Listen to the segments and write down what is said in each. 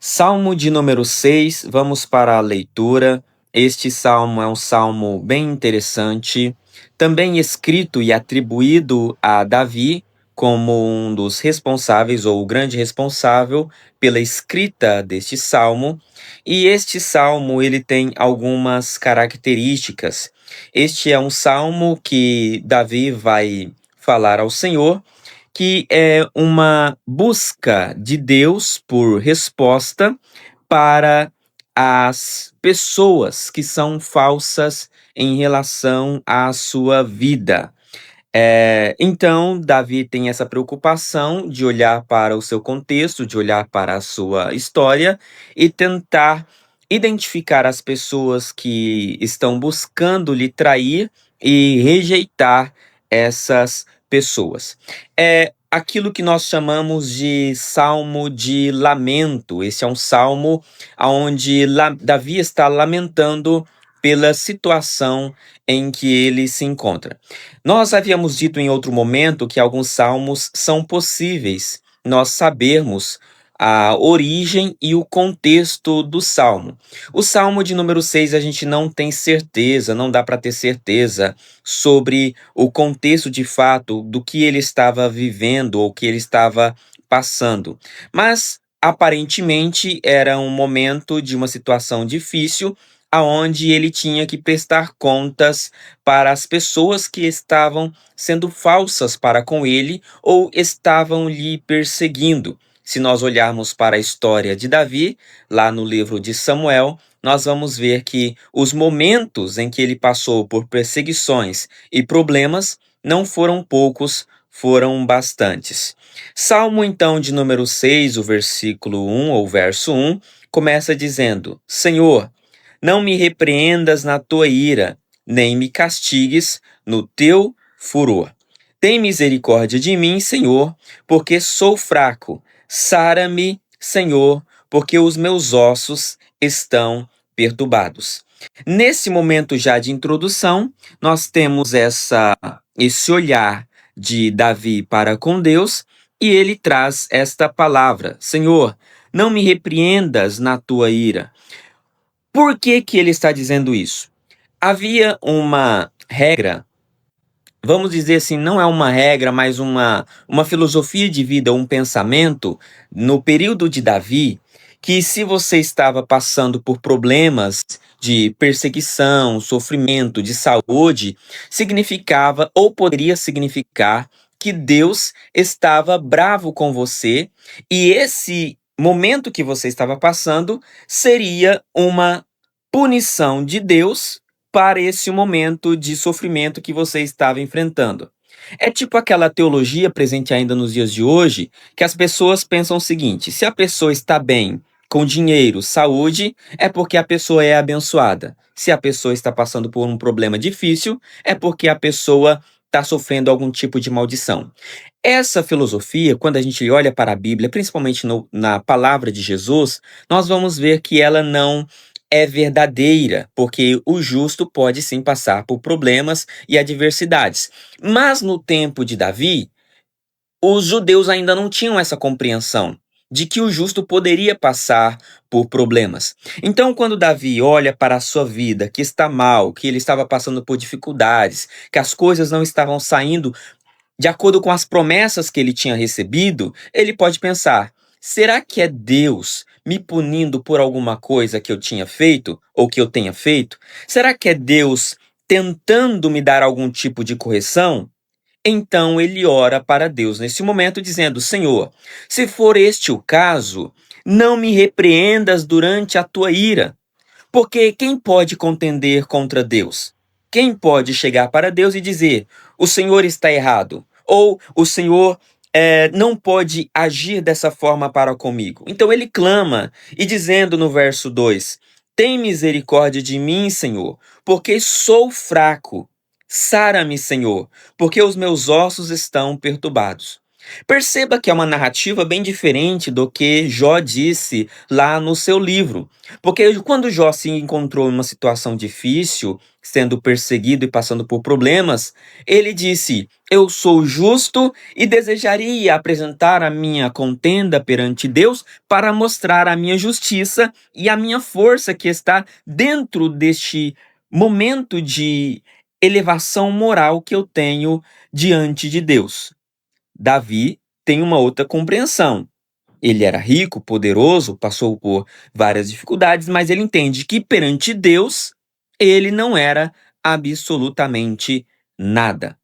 Salmo de número 6, vamos para a leitura. Este salmo é um salmo bem interessante, também escrito e atribuído a Davi como um dos responsáveis ou o grande responsável pela escrita deste salmo. E este salmo ele tem algumas características. Este é um salmo que Davi vai falar ao Senhor, que é uma busca de Deus por resposta para as pessoas que são falsas em relação à sua vida. Então, Davi tem essa preocupação de olhar para o seu contexto, de olhar para a sua história e tentar identificar as pessoas que estão buscando lhe trair e rejeitar essas pessoas. É aquilo que nós chamamos de salmo de lamento. Esse é um salmo onde Davi está lamentando pela situação em que ele se encontra. Nós havíamos dito em outro momento que alguns salmos são possíveis nós sabermos a origem e o contexto do salmo. O salmo de número 6 a gente não tem certeza, não dá para ter certeza sobre o contexto de fato do que ele estava vivendo ou que ele estava passando. Mas aparentemente era um momento de uma situação difícil aonde ele tinha que prestar contas para as pessoas que estavam sendo falsas para com ele ou estavam lhe perseguindo. Se nós olharmos para a história de Davi, lá no livro de Samuel, nós vamos ver que os momentos em que ele passou por perseguições e problemas não foram poucos, foram bastantes. Salmo então de número 6, o versículo 1 ou verso 1, começa dizendo: Senhor, não me repreendas na tua ira, nem me castigues no teu furor. Tem misericórdia de mim, Senhor, porque sou fraco. Sara-me, Senhor, porque os meus ossos estão perturbados. Nesse momento já de introdução, nós temos esse olhar de Davi para com Deus e ele traz esta palavra: Senhor, não me repreendas na tua ira. Por que que ele está dizendo isso? Havia uma regra, vamos dizer assim, não é uma regra, mas uma filosofia de vida, um pensamento, no período de Davi, que se você estava passando por problemas de perseguição, sofrimento, de saúde, significava ou poderia significar que Deus estava bravo com você e esse momento que você estava passando seria uma punição de Deus para esse momento de sofrimento que você estava enfrentando. É tipo aquela teologia presente ainda nos dias de hoje, que as pessoas pensam o seguinte: se a pessoa está bem, com dinheiro, saúde, é porque a pessoa é abençoada. Se a pessoa está passando por um problema difícil, é porque a pessoa está sofrendo algum tipo de maldição. Essa filosofia, quando a gente olha para a Bíblia, principalmente na palavra de Jesus, nós vamos ver que ela não é verdadeira, porque o justo pode sim passar por problemas e adversidades. Mas no tempo de Davi, os judeus ainda não tinham essa compreensão de que o justo poderia passar por problemas. Então, quando Davi olha para a sua vida, que está mal, que ele estava passando por dificuldades, que as coisas não estavam saindo de acordo com as promessas que ele tinha recebido, ele pode pensar: será que é Deus me punindo por alguma coisa que eu tinha feito ou que eu tenha feito? Será que é Deus tentando me dar algum tipo de correção? Então ele ora para Deus nesse momento, dizendo: Senhor, se for este o caso, não me repreendas durante a tua ira. Porque quem pode contender contra Deus? Quem pode chegar para Deus e dizer: o Senhor está errado? Ou o Senhor não pode agir dessa forma para comigo? Então ele clama e dizendo no verso 2: tem misericórdia de mim, Senhor, porque sou fraco. Sara-me, Senhor, porque os meus ossos estão perturbados. Perceba que é uma narrativa bem diferente do que Jó disse lá no seu livro. Porque quando Jó se encontrou em uma situação difícil, sendo perseguido e passando por problemas, ele disse: Eu sou justo e desejaria apresentar a minha contenda perante Deus para mostrar a minha justiça e a minha força que está dentro deste momento de elevação moral que eu tenho diante de Deus. Davi tem uma outra compreensão. Ele era rico, poderoso, passou por várias dificuldades, mas ele entende que perante Deus ele não era absolutamente nada.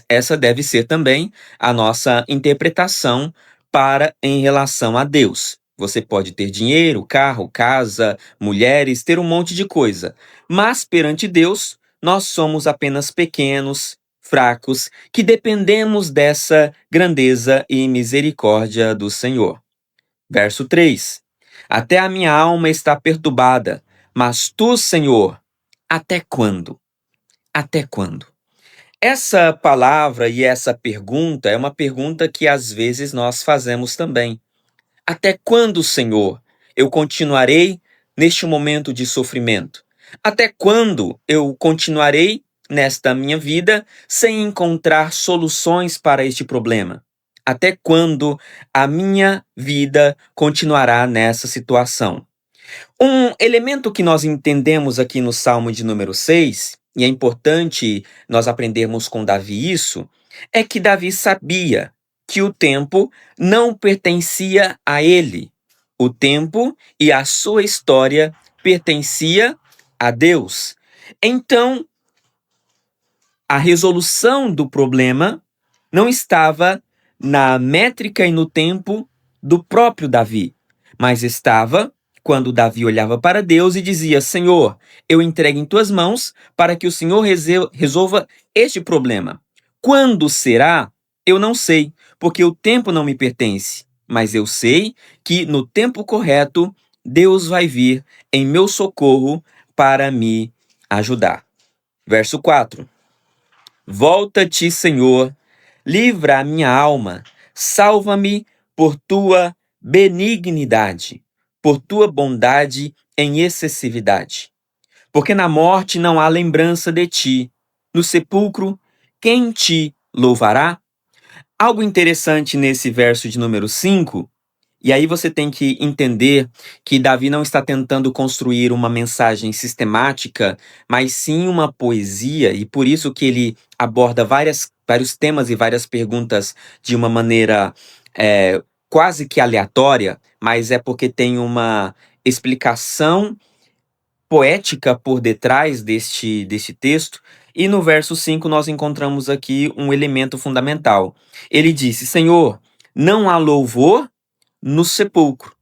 Essa deve ser também a nossa interpretação para em relação a Deus. Você pode ter dinheiro, carro, casa, mulheres, ter um monte de coisa, mas perante Deus nós somos apenas pequenos, fracos, que dependemos dessa grandeza e misericórdia do Senhor. Verso 3: Até a minha alma está perturbada, mas tu, Senhor, até quando? Até quando? Essa palavra e essa pergunta é uma pergunta que às vezes nós fazemos também. Até quando, Senhor, eu continuarei neste momento de sofrimento? Até quando eu continuarei nesta minha vida sem encontrar soluções para este problema? Até quando a minha vida continuará nessa situação? Um elemento que nós entendemos aqui no Salmo de número 6, e é importante nós aprendermos com Davi isso, é que Davi sabia que o tempo não pertencia a ele. O tempo e a sua história pertencia a Deus. Então, a resolução do problema não estava na métrica e no tempo do próprio Davi, mas estava quando Davi olhava para Deus e dizia: Senhor, eu entrego em tuas mãos para que o Senhor resolva este problema. Quando será? Eu não sei, porque o tempo não me pertence, mas eu sei que no tempo correto Deus vai vir em meu socorro para me ajudar. Verso 4: Volta-te, Senhor, livra a minha alma, salva-me por tua benignidade, por tua bondade em excessividade. Porque na morte não há lembrança de ti, no sepulcro, quem te louvará? Algo interessante nesse verso de número 5. E aí você tem que entender que Davi não está tentando construir uma mensagem sistemática, mas sim uma poesia, e por isso que ele aborda vários temas e várias perguntas de uma maneira quase que aleatória, mas é porque tem uma explicação poética por detrás deste texto. E no verso 5 nós encontramos aqui um elemento fundamental. Ele disse: Senhor, não há louvor no sepulcro.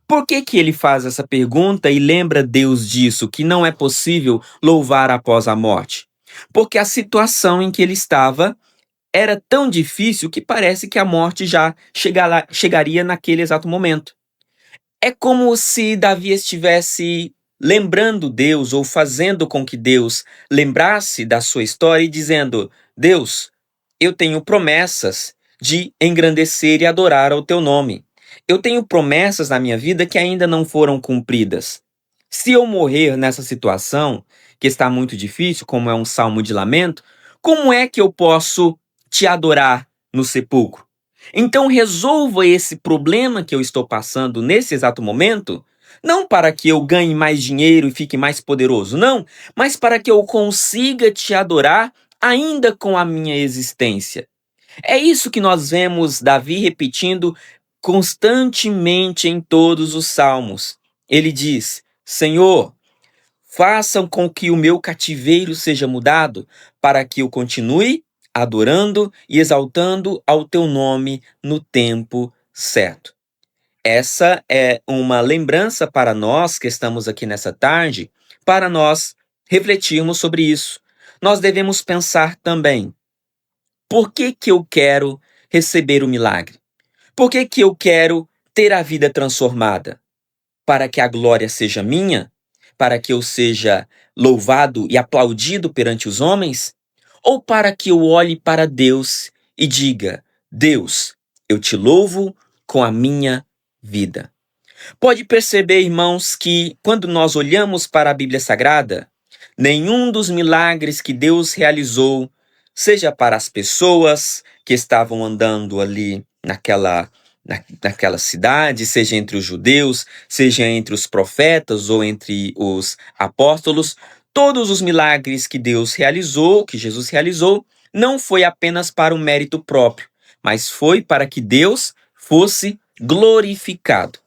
Por que que ele faz essa pergunta e lembra Deus disso, que não é possível louvar após a morte? Porque a situação em que ele estava era tão difícil que parece que a morte já chegaria naquele exato momento. É como se Davi estivesse lembrando Deus ou fazendo com que Deus lembrasse da sua história e dizendo: Deus, eu tenho promessas de engrandecer e adorar ao teu nome. Eu tenho promessas na minha vida que ainda não foram cumpridas. Se eu morrer nessa situação, que está muito difícil, como é um salmo de lamento, como é que eu posso te adorar no sepulcro? Então resolva esse problema que eu estou passando nesse exato momento, não para que eu ganhe mais dinheiro e fique mais poderoso, não, mas para que eu consiga te adorar ainda com a minha existência. É isso que nós vemos Davi repetindo constantemente em todos os salmos. Ele diz: Senhor, façam com que o meu cativeiro seja mudado, para que eu continue adorando e exaltando ao teu nome no tempo certo. Essa é uma lembrança para nós que estamos aqui nessa tarde, para nós refletirmos sobre isso. Nós devemos pensar também: por que que eu quero receber o milagre? Por que que eu quero ter a vida transformada? Para que a glória seja minha? Para que eu seja louvado e aplaudido perante os homens? Ou para que eu olhe para Deus e diga: Deus, eu te louvo com a minha vida. Pode perceber, irmãos, que quando nós olhamos para a Bíblia Sagrada, nenhum dos milagres que Deus realizou, seja para as pessoas que estavam andando ali naquela cidade, seja entre os judeus, seja entre os profetas ou entre os apóstolos, todos os milagres que Deus realizou, que Jesus realizou, não foi apenas para o mérito próprio, mas foi para que Deus fosse glorificado.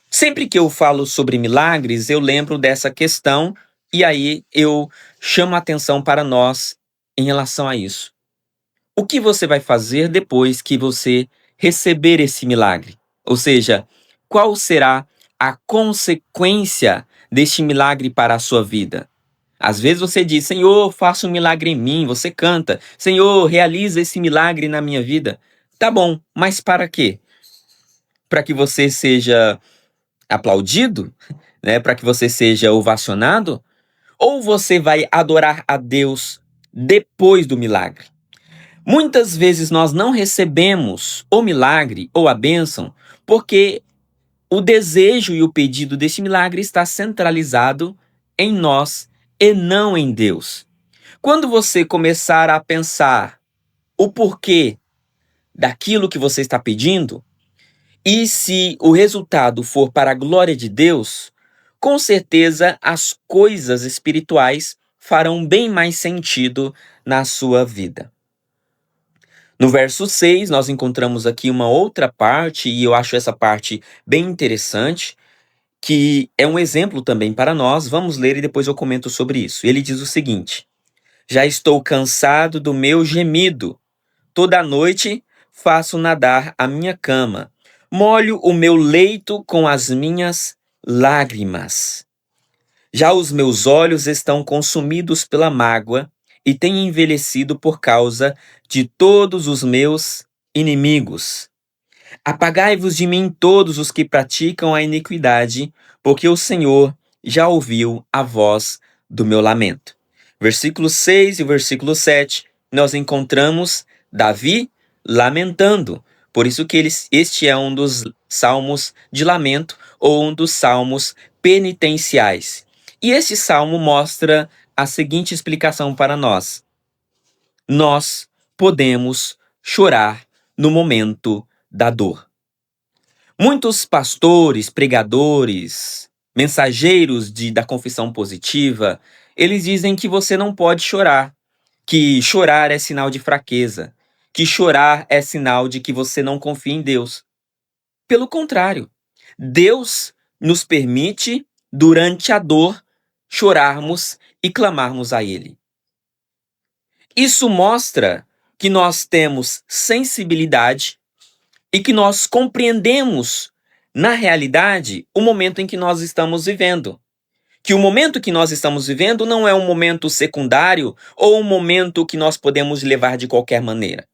Sempre que eu falo sobre milagres, eu lembro dessa questão e aí eu chamo a atenção para nós em relação a isso. O que você vai fazer depois que você receber esse milagre? Ou seja, qual será a consequência deste milagre para a sua vida? Às vezes você diz: Senhor, faça um milagre em mim. Você canta: Senhor, realiza esse milagre na minha vida. Tá bom, mas para quê? Para que você seja aplaudido, né, para que você seja ovacionado, ou você vai adorar a Deus depois do milagre? Muitas vezes nós não recebemos o milagre ou a bênção porque o desejo e o pedido deste milagre está centralizado em nós e não em Deus. Quando você começar a pensar o porquê daquilo que você está pedindo, e se o resultado for para a glória de Deus, com certeza as coisas espirituais farão bem mais sentido na sua vida. No verso 6, nós encontramos aqui uma outra parte, e eu acho essa parte bem interessante, que é um exemplo também para nós. Vamos ler e depois eu comento sobre isso. Ele diz o seguinte: Já estou cansado do meu gemido. Toda noite faço nadar a minha cama. Molho o meu leito com as minhas lágrimas. Já os meus olhos estão consumidos pela mágoa e têm envelhecido por causa de todos os meus inimigos. Apagai-vos de mim todos os que praticam a iniquidade, porque o Senhor já ouviu a voz do meu lamento. Versículo 6 e versículo 7, nós encontramos Davi lamentando. Por isso que este é um dos salmos de lamento ou um dos salmos penitenciais. E este salmo mostra a seguinte explicação para nós: nós podemos chorar no momento da dor. Muitos pastores, pregadores, mensageiros da confissão positiva, eles dizem que você não pode chorar, que chorar é sinal de fraqueza, que chorar é sinal de que você não confia em Deus. Pelo contrário, Deus nos permite, durante a dor, chorarmos e clamarmos a Ele. Isso mostra que nós temos sensibilidade e que nós compreendemos, na realidade, o momento em que nós estamos vivendo. Que o momento que nós estamos vivendo não é um momento secundário ou um momento que nós podemos levar de qualquer maneira.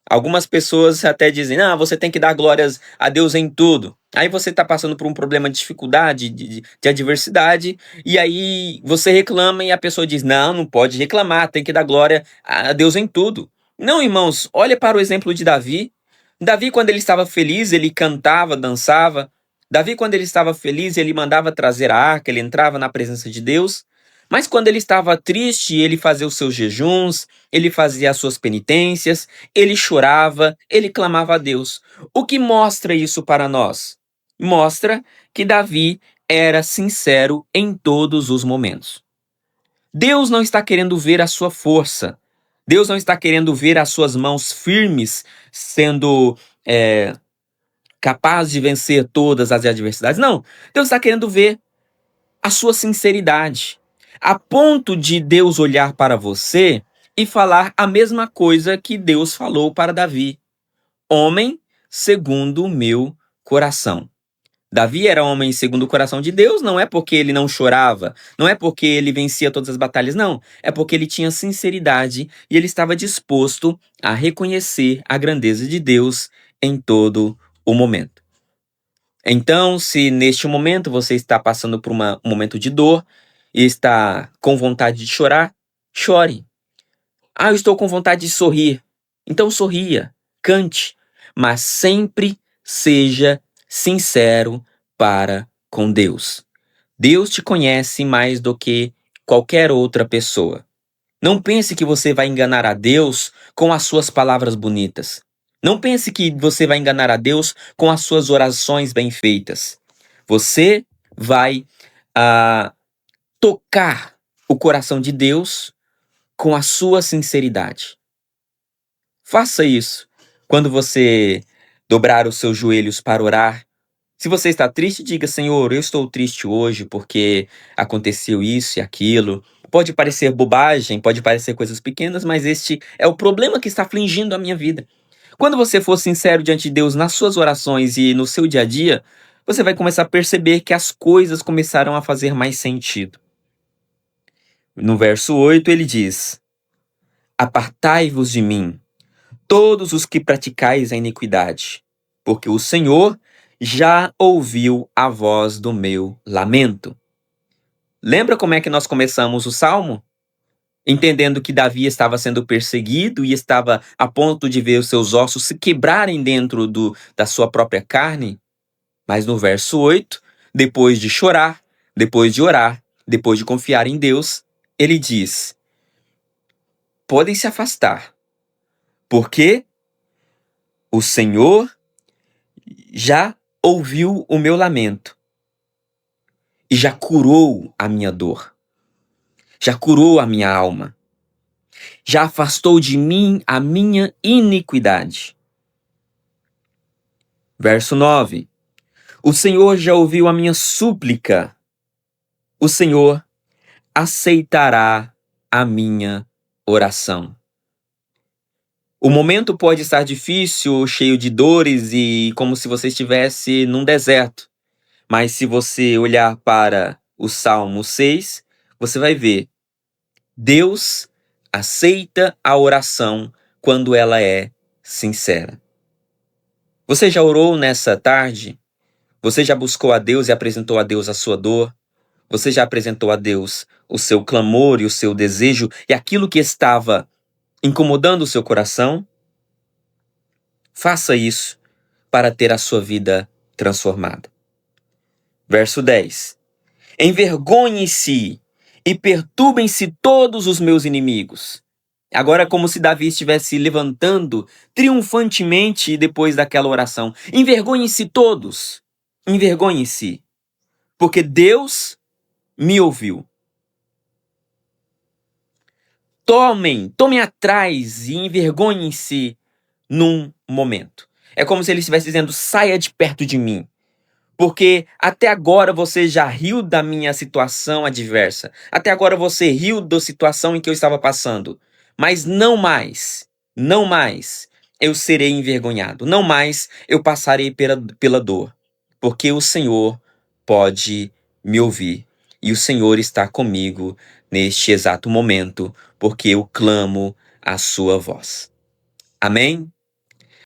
Algumas pessoas até dizem: você tem que dar glórias a Deus em tudo. Aí você está passando por um problema de dificuldade, de adversidade, e aí você reclama e a pessoa diz: não pode reclamar, tem que dar glória a Deus em tudo. Não, irmãos, olha para o exemplo de Davi. Davi, quando ele estava feliz, ele cantava, dançava. Davi, quando ele estava feliz, ele mandava trazer a arca, ele entrava na presença de Deus. Mas quando ele estava triste, ele fazia os seus jejuns, ele fazia as suas penitências, ele chorava, ele clamava a Deus. O que mostra isso para nós? Mostra que Davi era sincero em todos os momentos. Deus não está querendo ver a sua força. Deus não está querendo ver as suas mãos firmes, sendo capaz de vencer todas as adversidades. Não, Deus está querendo ver a sua sinceridade, a ponto de Deus olhar para você e falar a mesma coisa que Deus falou para Davi: homem segundo o meu coração. Davi era homem segundo o coração de Deus, não é porque ele não chorava, não é porque ele vencia todas as batalhas, não. É porque ele tinha sinceridade e ele estava disposto a reconhecer a grandeza de Deus em todo o momento. Então, se neste momento você está passando por um momento de dor e está com vontade de chorar, chore. Eu estou com vontade de sorrir. Então sorria, cante, mas sempre seja sincero para com Deus. Deus te conhece mais do que qualquer outra pessoa. Não pense que você vai enganar a Deus com as suas palavras bonitas. Não pense que você vai enganar a Deus com as suas orações bem feitas. Você vai ah, tocar o coração de Deus com a sua sinceridade. Faça isso quando você dobrar os seus joelhos para orar. Se você está triste, diga: Senhor, eu estou triste hoje porque aconteceu isso e aquilo. Pode parecer bobagem, pode parecer coisas pequenas, mas este é o problema que está afligindo a minha vida. Quando você for sincero diante de Deus nas suas orações e no seu dia a dia, você vai começar a perceber que as coisas começaram a fazer mais sentido. No verso 8 ele diz: Apartai-vos de mim, todos os que praticais a iniquidade, porque o Senhor já ouviu a voz do meu lamento. Lembra como é que nós começamos o salmo? Entendendo que Davi estava sendo perseguido e estava a ponto de ver os seus ossos se quebrarem dentro da sua própria carne. Mas no verso 8, depois de chorar, depois de orar, depois de confiar em Deus, ele diz: podem se afastar, porque o Senhor já ouviu o meu lamento e já curou a minha dor, já curou a minha alma, já afastou de mim a minha iniquidade. Verso 9: o Senhor já ouviu a minha súplica, o Senhor aceitará a minha oração. O momento pode estar difícil, cheio de dores e como se você estivesse num deserto. Mas se você olhar para o Salmo 6, você vai ver: Deus aceita a oração quando ela é sincera. Você já orou nessa tarde? Você já buscou a Deus e apresentou a Deus a sua dor? Você já apresentou a Deus o seu clamor e o seu desejo e aquilo que estava incomodando o seu coração? Faça isso para ter a sua vida transformada. Verso 10: envergonhem-se e perturbem-se todos os meus inimigos. Agora, como se Davi estivesse levantando triunfantemente depois daquela oração. Envergonhem-se todos, envergonhem-se, porque Deus me ouviu. Tomem atrás e envergonhem-se num momento. É como se ele estivesse dizendo: saia de perto de mim. Porque até agora você já riu da minha situação adversa. Até agora você riu da situação em que eu estava passando. Mas não mais, não mais eu serei envergonhado. Não mais eu passarei pela dor. Porque o Senhor pode me ouvir. E o Senhor está comigo neste exato momento. Porque eu clamo a sua voz. Amém?